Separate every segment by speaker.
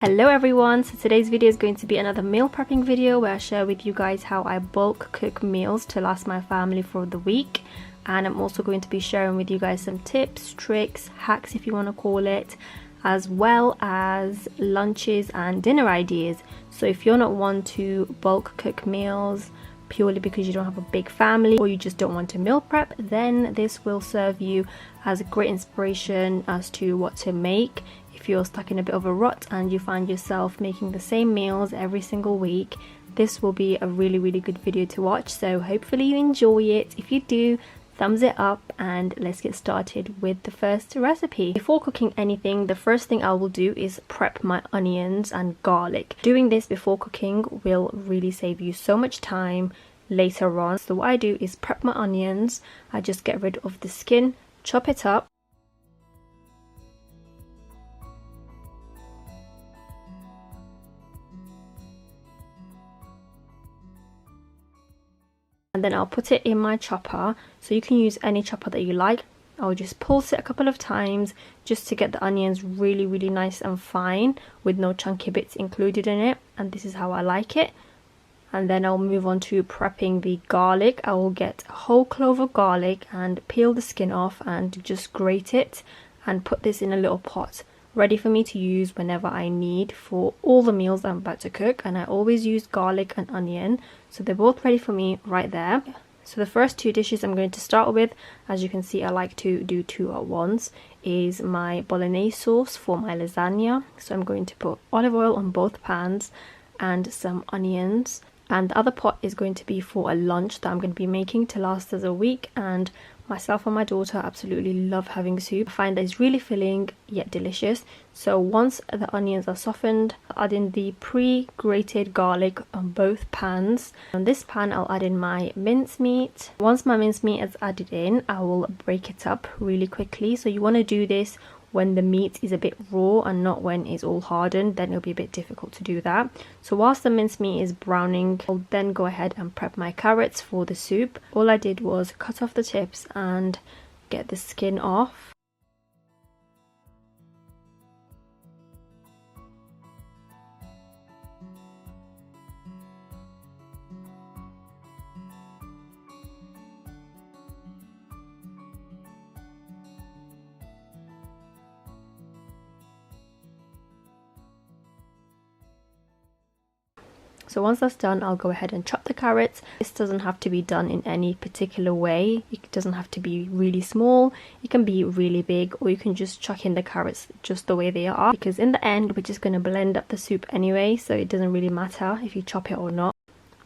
Speaker 1: Hello everyone, so today's video is going to be another meal prepping video where I share with you guys how I bulk cook meals to last my family for the week. And I'm also going to be sharing with you guys some tips, tricks, hacks if you want to call it, as well as lunches and dinner ideas. So if you're not one to bulk cook meals purely because you don't have a big family or you just don't want to meal prep, then this will serve you as a great inspiration as to what to make. If you're stuck in a bit of a rut and you find yourself making the same meals every single week, this will be a really good video to watch. So hopefully you enjoy it. If you do, thumbs it up and let's get started with the first recipe. Before cooking anything, the first thing I will do is prep my onions and garlic. Doing this before cooking will really save you so much time later on. So what I do is prep my onions. I just get rid of the skin, chop it up. And then I'll put it in my chopper. So you can use any chopper that you like. I'll just pulse it a couple of times just to get the onions really nice and fine with no chunky bits included in it. And this is how I like it. And then I'll move on to prepping the garlic. I will get a whole clove of garlic and peel the skin off and just grate it and put this in a little pot ready for me to use whenever I need for all the meals I'm about to cook. And I always use garlic and onion, so they're both ready for me right there. So the first two dishes I'm going to start with, as you can see I like to do two at once, is my Bolognese sauce for my lasagna. So I'm going to put olive oil on both pans and some onions, and the other pot is going to be for a lunch that I'm going to be making to last us a week. And myself and my daughter absolutely love having soup. I find that it's really filling yet delicious. So once the onions are softened, I'll add in the pre-grated garlic on both pans. On this pan I'll add in my mincemeat. Once my mincemeat is added in, I will break it up really quickly. So you want to do this when the meat is a bit raw and not when it's all hardened, then it'll be a bit difficult to do that. So whilst the mincemeat is browning, I'll then go ahead and prep my carrots for the soup. All I did was cut off the tips and get the skin off. So once that's done, I'll go ahead and chop the carrots. This doesn't have to be done in any particular way. It doesn't have to be really small. It can be really big, or you can just chuck in the carrots just the way they are, because in the end we're just going to blend up the soup anyway, so it doesn't really matter if you chop it or not.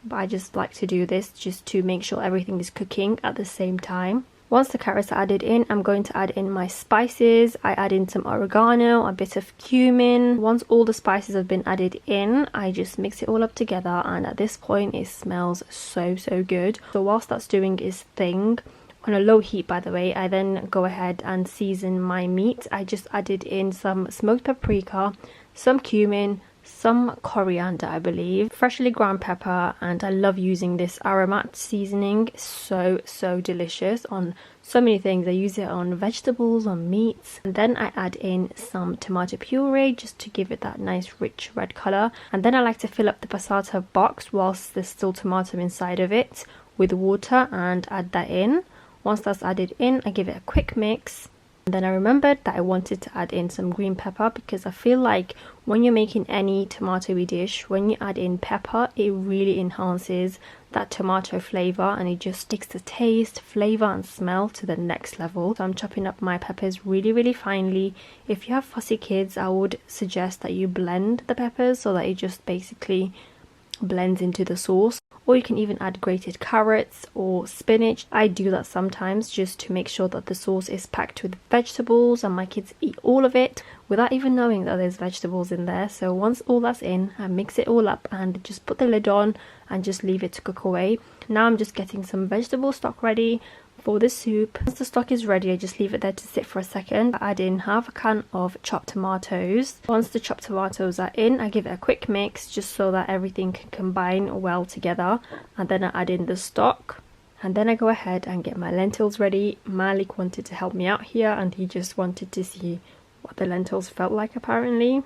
Speaker 1: But I just like to do this just to make sure everything is cooking at the same time. Once the carrots are added in, I'm going to add in my spices. I add in some oregano, a bit of cumin. Once all the spices have been added in, I just mix it all up together, and at this point it smells so good. So whilst that's doing its thing, on a low heat by the way, I then go ahead and season my meat. I just added in some smoked paprika, some cumin, some coriander I believe, freshly ground pepper, and I love using this aromat seasoning. So delicious on so many things. I use it on vegetables, on meats. And then I add in some tomato puree just to give it that nice rich red color. And then I like to fill up the passata box whilst there's still tomato inside of it with water and add that in. Once that's added in, I give it a quick mix. And then I remembered that I wanted to add in some green pepper, because I feel like when you're making any tomatoey dish, when you add in pepper, it really enhances that tomato flavor and it just takes the taste, flavor and smell to the next level. So I'm chopping up my peppers really finely. If you have fussy kids, I would suggest that you blend the peppers so that it just basically blends into the sauce. Or you can even add grated carrots or spinach. I do that sometimes just to make sure that the sauce is packed with vegetables and my kids eat all of it without even knowing that there's vegetables in there. So once all that's in, I mix it all up and just put the lid on and just leave it to cook away. Now I'm just getting some vegetable stock ready for the soup. Once the stock is ready, I just leave it there to sit for a second. I add in half a can of chopped tomatoes. Once the chopped tomatoes are in, I give it a quick mix just so that everything can combine well together, and then I add in the stock. And then I go ahead and get my lentils ready. Malik wanted to help me out here and he just wanted to see what the lentils felt like apparently,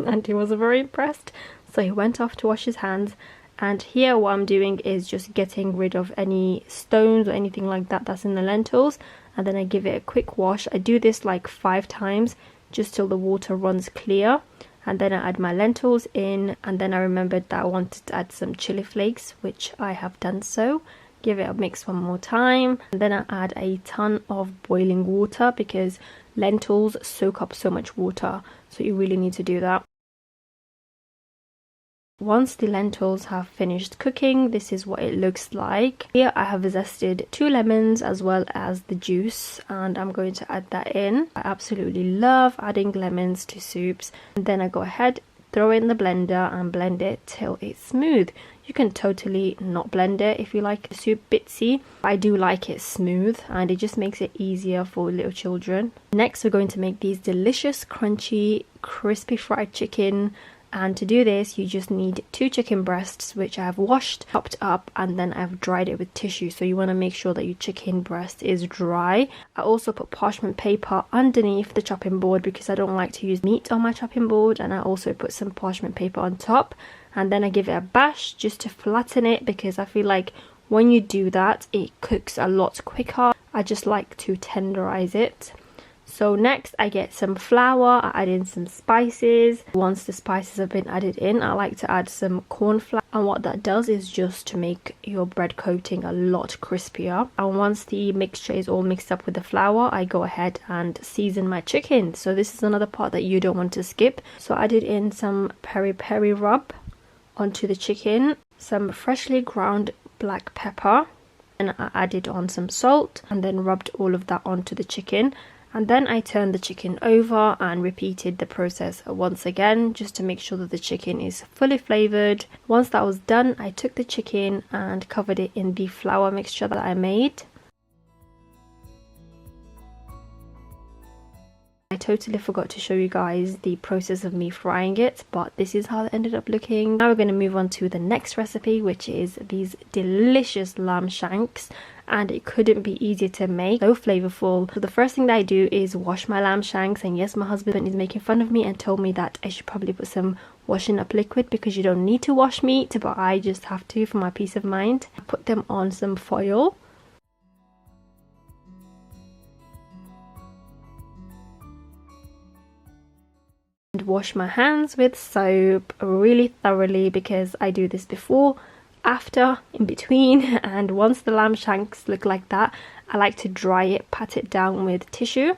Speaker 1: and he wasn't very impressed. So he went off to wash his hands. And here what I'm doing is just getting rid of any stones or anything like that that's in the lentils, and then I give it a quick wash. I do this like 5 times just till the water runs clear, and then I add my lentils in, and then I remembered that I wanted to add some chili flakes, which I have done so. Give it a mix one more time, and then I add a ton of boiling water because lentils soak up so much water, so you really need to do that. Once the lentils have finished cooking, this is what it looks like. Here I have zested 2 lemons as well as the juice, and I'm going to add that in. I absolutely love adding lemons to soups. And then I go ahead, throw it in the blender and blend it till it's smooth. You can totally not blend it if you like the soup bitsy. I do like it smooth, and it just makes it easier for little children. Next we're going to make these delicious crunchy crispy fried chicken. And to do this, you just need 2 chicken breasts, which I have washed, chopped up, and then I've dried it with tissue. So you want to make sure that your chicken breast is dry. I also put parchment paper underneath the chopping board because I don't like to use meat on my chopping board. And I also put some parchment paper on top. And then I give it a bash just to flatten it, because I feel like when you do that, it cooks a lot quicker. I just like to tenderize it. So next I get some flour, I add in some spices. Once the spices have been added in, I like to add some corn flour, and what that does is just to make your bread coating a lot crispier. And once the mixture is all mixed up with the flour, I go ahead and season my chicken. So this is another part that you don't want to skip. So I added in some peri peri rub onto the chicken, some freshly ground black pepper, and I added on some salt, and then rubbed all of that onto the chicken. And then I turned the chicken over and repeated the process once again, just to make sure that the chicken is fully flavored. Once that was done, I took the chicken and covered it in the flour mixture that I made. I totally forgot to show you guys the process of me frying it, but this is how it ended up looking. Now we're going to move on to the next recipe, which is these delicious lamb shanks. And it couldn't be easier to make, so flavorful. So the first thing that I do is wash my lamb shanks, and yes, my husband is making fun of me and told me that I should probably put some washing up liquid because you don't need to wash meat, but I just have to for my peace of mind. I put them on some foil. And wash my hands with soap really thoroughly, because I do this before, after, in between, and once the lamb shanks look like that, I like to dry it, pat it down with tissue,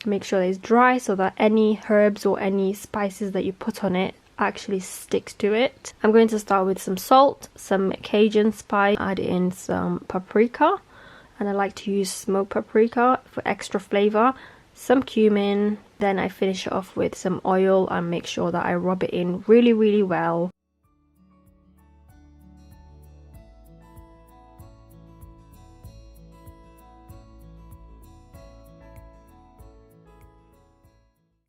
Speaker 1: make sure it's dry so that any herbs or any spices that you put on it actually sticks to it. I'm going to start with some salt, some Cajun spice, add in some paprika, and I like to use smoked paprika for extra flavor, some cumin. Then I finish it off with some oil and make sure that I rub it in really well.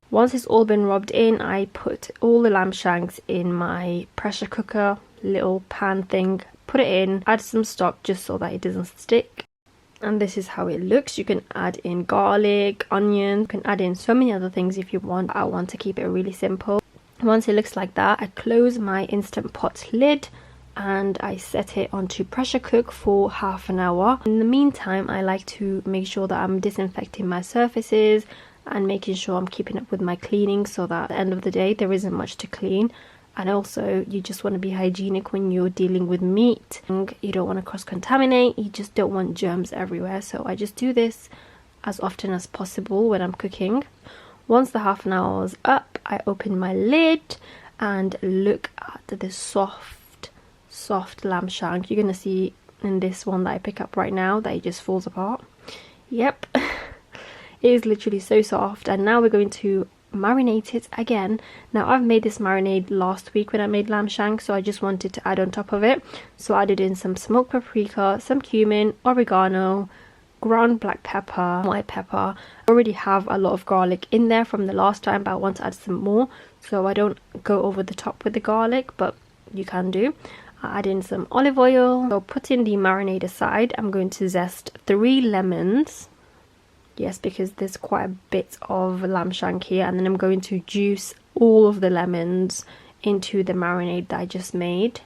Speaker 1: Once it's all been rubbed in, I put all the lamb shanks in my pressure cooker, little pan thing, put it in, add some stock just so that it doesn't stick. And this is how it looks. You can add in garlic, onion, you can add in so many other things if you want. I want to keep it really simple. Once it looks like that, I close my Instant Pot lid and I set it onto pressure cook for half an hour. In the meantime, I like to make sure that I'm disinfecting my surfaces and making sure I'm keeping up with my cleaning, so that at the end of the day there isn't much to clean. And also, you just want to be hygienic when you're dealing with meat. You don't want to cross-contaminate, you just don't want germs everywhere. So I just do this as often as possible when I'm cooking. Once the half an hour is up, I open my lid and look at the soft lamb shank. You're going to see in this one that I pick up right now that it just falls apart. Yep. It is literally so soft. And now we're going to marinate it again. Now I've made this marinade last week when I made lamb shank, so I just wanted to add on top of it. So I added in some smoked paprika, some cumin, oregano, ground black pepper, white pepper. I already have a lot of garlic in there from the last time, but I want to add some more, so I don't go over the top with the garlic, but you can do. I add in some olive oil. So putting the marinade aside, I'm going to zest 3 lemons. Yes, because there's quite a bit of lamb shank here, and then I'm going to juice all of the lemons into the marinade that I just made.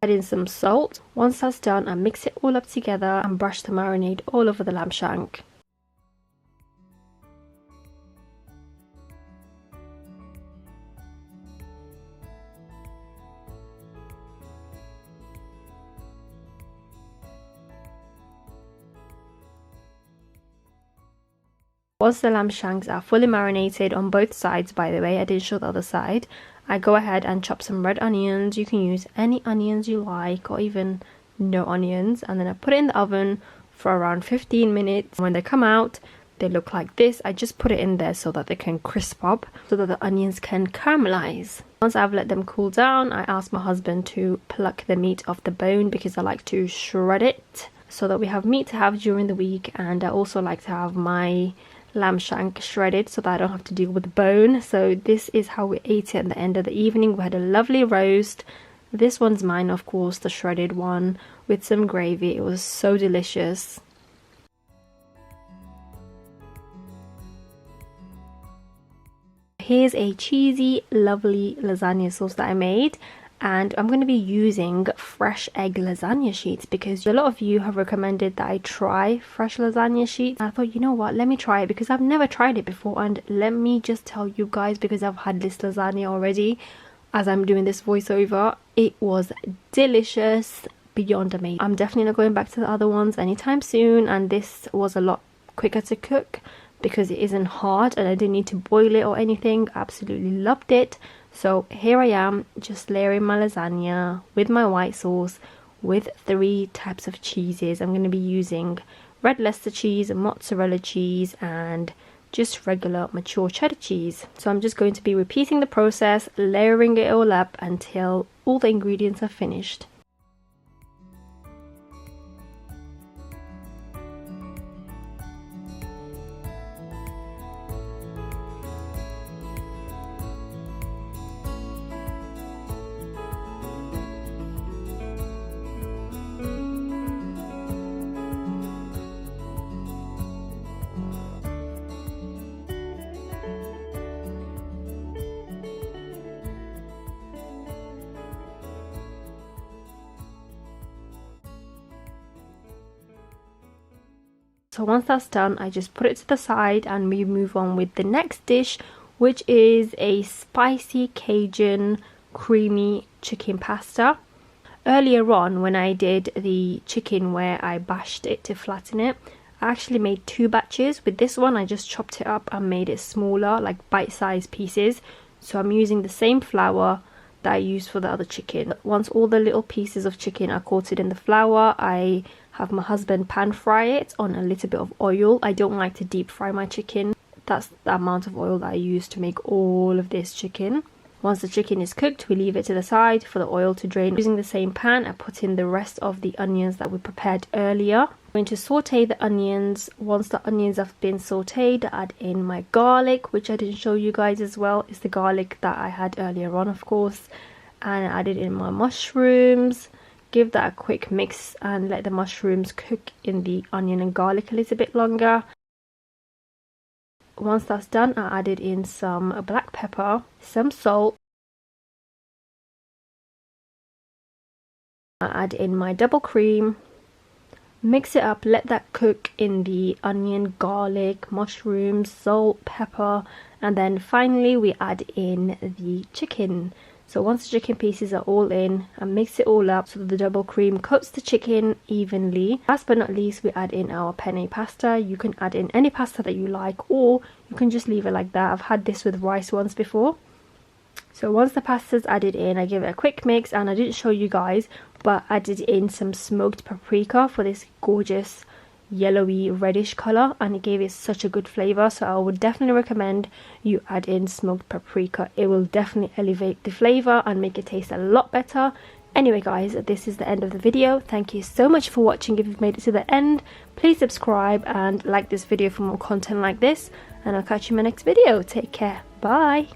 Speaker 1: Add in some salt. Once that's done, I mix it all up together and brush the marinade all over the lamb shank. Once the lamb shanks are fully marinated on both sides, by the way, I didn't show the other side, I go ahead and chop some red onions. You can use any onions you like, or even no onions, and then I put it in the oven for around 15 minutes. When they come out, they look like this. I just put it in there so that they can crisp up, so that the onions can caramelize. Once I've let them cool down, I asked my husband to pluck the meat off the bone because I like to shred it so that we have meat to have during the week, and I also like to have my lamb shank shredded so that I don't have to deal with the bone. So this is how we ate it at the end of the evening. We had a lovely roast. This one's mine, of course, the shredded one with some gravy. It was so delicious. Here's a cheesy, lovely lasagna sauce that I made. And I'm going to be using fresh egg lasagna sheets because a lot of you have recommended that I try fresh lasagna sheets. I thought, you know what, let me try it because I've never tried it before, and let me just tell you guys, because I've had this lasagna already as I'm doing this voiceover, it was delicious, beyond amazing. I'm definitely not going back to the other ones anytime soon, and this was a lot quicker to cook because it isn't hard and I didn't need to boil it or anything. Absolutely loved it. So here I am, just layering my lasagna with my white sauce with 3 types of cheeses. I'm going to be using red Leicester cheese, mozzarella cheese, and just regular mature cheddar cheese. So I'm just going to be repeating the process, layering it all up until all the ingredients are finished. So once that's done, I just put it to the side and we move on with the next dish, which is a spicy Cajun creamy chicken pasta. Earlier on, when I did the chicken where I bashed it to flatten it, I actually made 2 batches. With this one, I just chopped it up and made it smaller, like bite-sized pieces. So I'm using the same flour that I used for the other chicken. Once all the little pieces of chicken are coated in the flour, I have my husband pan fry it on a little bit of oil. I don't like to deep fry my chicken. That's the amount of oil that I use to make all of this chicken. Once the chicken is cooked, we leave it to the side for the oil to drain. Using the same pan, I put in the rest of the onions that we prepared earlier. I'm going to saute the onions. Once the onions have been sauteed, I add in my garlic, which I didn't show you guys as well. It's the garlic that I had earlier on, of course. And I added in my mushrooms. Give that a quick mix and let the mushrooms cook in the onion and garlic a little bit longer. Once that's done, I added in some black pepper, some salt. I add in my double cream. Mix it up, let that cook in the onion, garlic, mushrooms, salt, pepper, and then finally we add in the chicken. So once the chicken pieces are all in, I mix it all up so that the double cream coats the chicken evenly. Last but not least, we add in our penne pasta. You can add in any pasta that you like, or you can just leave it like that. I've had this with rice once before. So once the pasta's added in, I give it a quick mix, and I didn't show you guys, but I added in some smoked paprika for this gorgeous yellowy reddish color, and it gave it such a good flavor. So I would definitely recommend you add in smoked paprika. It will definitely elevate the flavor and make it taste a lot better. Anyway guys, this is the end of the video. Thank you so much for watching. If you've made it to the end, please subscribe and like this video for more content like this, and I'll catch you in my next video. Take care. Bye.